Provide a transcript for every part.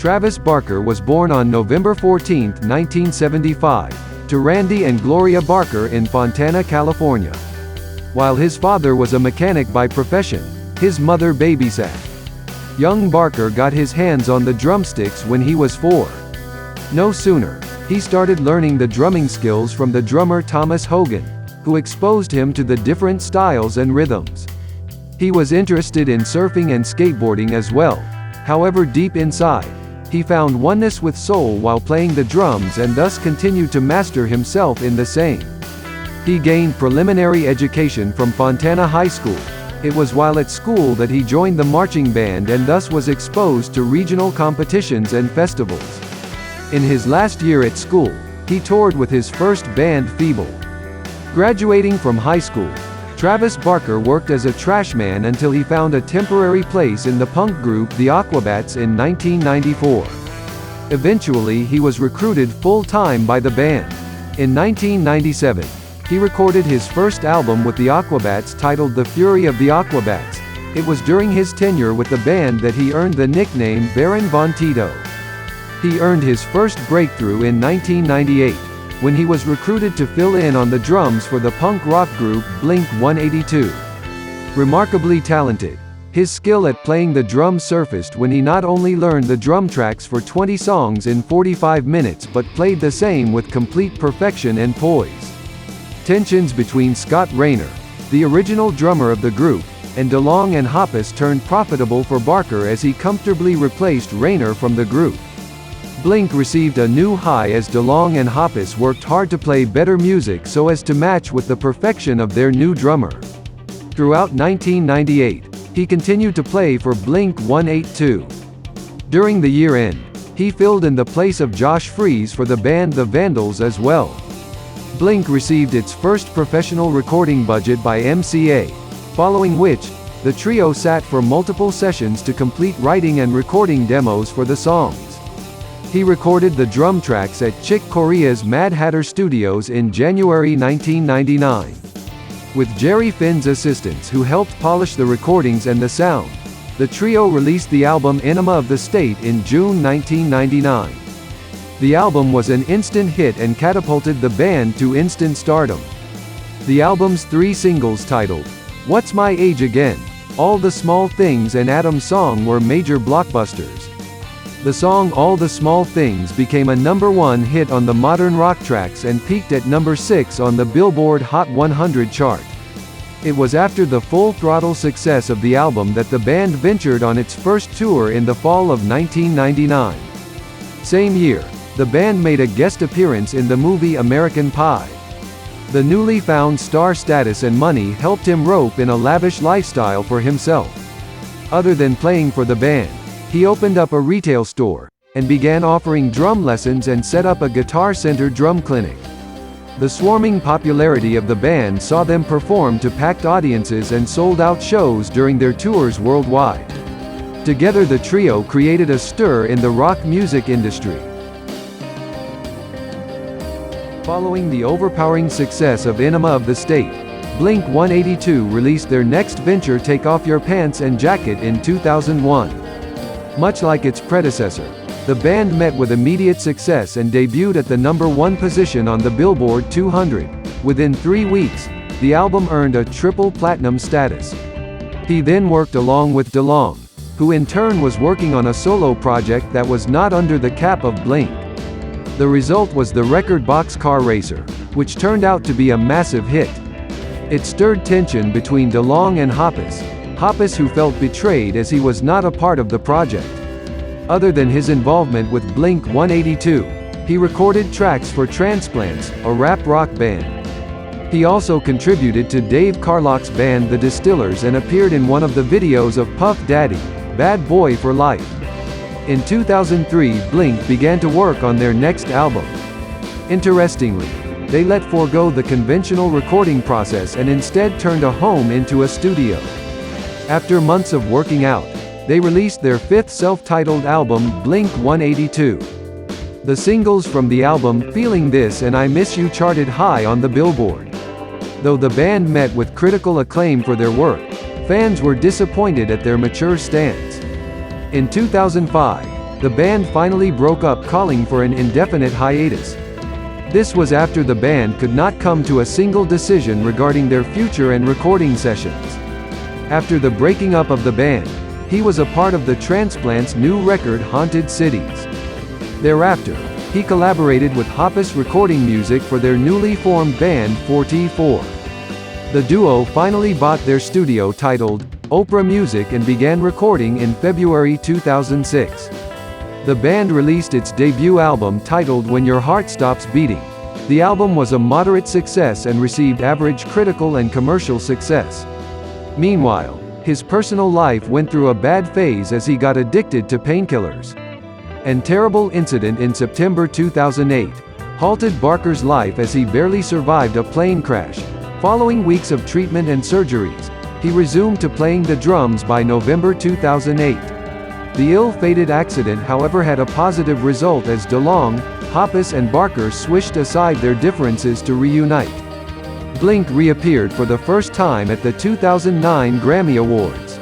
Travis Barker was born on November 14, 1975, to Randy and Gloria Barker in Fontana, California. While his father was a mechanic by profession, his mother babysat. Young Barker got his hands on the drumsticks when he was 4. No sooner, he started learning the drumming skills from the drummer Thomas Hogan, who exposed him to the different styles and rhythms. He was interested in surfing and skateboarding as well. However, deep inside, he found oneness with soul while playing the drums and thus continued to master himself in the same. He gained preliminary education from Fontana High School. It was while at school that he joined the marching band and thus was exposed to regional competitions and festivals. In his last year at school, he toured with his first band Feeble. Graduating from high school, Travis Barker worked as a trashman until he found a temporary place in the punk group the Aquabats in 1994. Eventually he was recruited full-time by the band. In 1997, he recorded his first album with the Aquabats titled The Fury of the Aquabats. It was during his tenure with the band that he earned the nickname Baron Von Tito. He earned his first breakthrough in 1998, when he was recruited to fill in on the drums for the punk rock group Blink-182. Remarkably talented, his skill at playing the drums surfaced when he not only learned the drum tracks for 20 songs in 45 minutes but played the same with complete perfection and poise. Tensions between Scott Raynor, the original drummer of the group, and DeLonge and Hoppus turned profitable for Barker as he comfortably replaced Raynor from the group. Blink received a new high as DeLonge and Hoppus worked hard to play better music so as to match with the perfection of their new drummer. Throughout 1998, he continued to play for Blink-182. During the year-end, he filled in the place of Josh Freese for the band the Vandals as well. Blink received its first professional recording budget by MCA, following which, the trio sat for multiple sessions to complete writing and recording demos for the songs. He recorded the drum tracks at Chick Corea's Mad Hatter Studios in January 1999. With Jerry Finn's assistants who helped polish the recordings and the sound, the trio released the album Enema of the State in June 1999. The album was an instant hit and catapulted the band to instant stardom. The album's 3 singles titled, What's My Age Again, All the Small Things and Adam's Song were major blockbusters. The song All the Small Things became a #1 hit on the modern rock tracks and peaked at number 6 on the Billboard Hot 100 chart. It was after the full-throttle success of the album that the band ventured on its first tour in the fall of 1999. Same year, the band made a guest appearance in the movie American Pie. The newly found star status and money helped him rope in a lavish lifestyle for himself. Other than playing for the band, he opened up a retail store, and began offering drum lessons and set up a guitar-centered drum clinic. The swarming popularity of the band saw them perform to packed audiences and sold-out shows during their tours worldwide. Together the trio created a stir in the rock music industry. Following the overpowering success of Enema of the State, Blink-182 released their next venture Take Off Your Pants and Jacket in 2001. Much like its predecessor, the band met with immediate success and debuted at the #1 position on the Billboard 200. Within 3 weeks, the album earned a triple platinum status. He then worked along with DeLonge, who in turn was working on a solo project that was not under the cap of Blink. The result was the record Boxcar Racer, which turned out to be a massive hit. It stirred tension between DeLonge and Hoppus, who felt betrayed as he was not a part of the project. Other than his involvement with Blink-182, he recorded tracks for Transplants, a rap rock band. He also contributed to Dave Carlock's band The Distillers and appeared in one of the videos of Puff Daddy, Bad Boy for Life. In 2003, Blink began to work on their next album. Interestingly, they let forego the conventional recording process and instead turned a home into a studio. After months of working out, they released their 5th self-titled album, Blink-182. The singles from the album, Feeling This and I Miss You, charted high on the Billboard. Though the band met with critical acclaim for their work, fans were disappointed at their mature stance. In 2005, the band finally broke up, calling for an indefinite hiatus. This was after the band could not come to a single decision regarding their future and recording sessions. After the breaking up of the band, he was a part of the Transplants' new record Haunted Cities. Thereafter, he collaborated with Hoppus recording music for their newly formed band 44. The duo finally bought their studio titled Oprah Music and began recording in February 2006. The band released its debut album titled When Your Heart Stops Beating. The album was a moderate success and received average critical and commercial success. Meanwhile, his personal life went through a bad phase as he got addicted to painkillers. An terrible incident in September 2008 halted Barker's life as he barely survived a plane crash. Following weeks of treatment and surgeries, he resumed to playing the drums by November 2008. The ill-fated accident, however, had a positive result as DeLonge, Hoppus and Barker swished aside their differences to reunite. Blink reappeared for the first time at the 2009 Grammy Awards.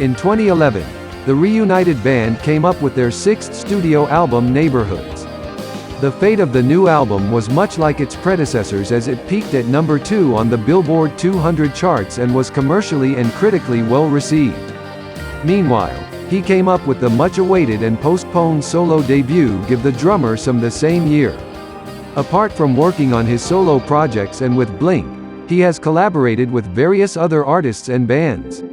In 2011, the reunited band came up with their sixth studio album Neighborhoods. The fate of the new album was much like its predecessors as it peaked at number 2 on the Billboard 200 charts and was commercially and critically well received. Meanwhile, he came up with the much-awaited and postponed solo debut Give the Drummer Some the same year. Apart from working on his solo projects and with Blink, he has collaborated with various other artists and bands.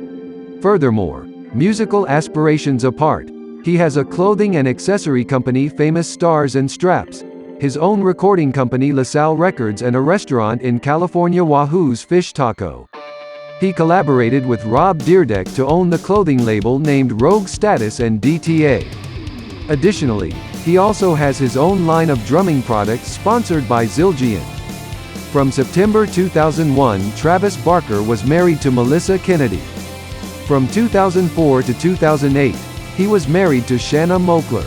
Furthermore, musical aspirations apart, he has a clothing and accessory company Famous Stars and Straps, his own recording company LaSalle Records and a restaurant in California Wahoo's Fish Taco. He collaborated with Rob Dyrdek to own the clothing label named Rogue Status and DTA. Additionally, he also has his own line of drumming products sponsored by Zildjian. From September 2001, Travis Barker was married to Melissa Kennedy. From 2004 to 2008, he was married to Shanna Mokler.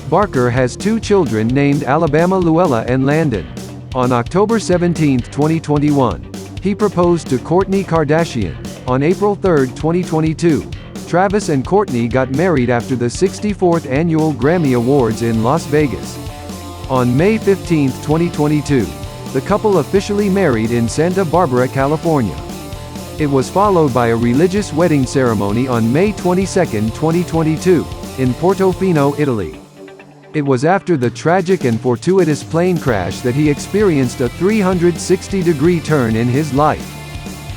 Barker has 2 children named Alabama Luella and Landon. On October 17, 2021, he proposed to Kourtney Kardashian. On April 3, 2022, Travis and Kourtney got married after the 64th Annual Grammy Awards in Las Vegas. On May 15, 2022, the couple officially married in Santa Barbara, California. It was followed by a religious wedding ceremony on May 22, 2022, in Portofino, Italy. It was after the tragic and fortuitous plane crash that he experienced a 360-degree turn in his life.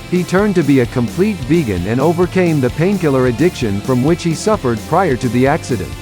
He turned to be a complete vegan and overcame the painkiller addiction from which he suffered prior to the accident.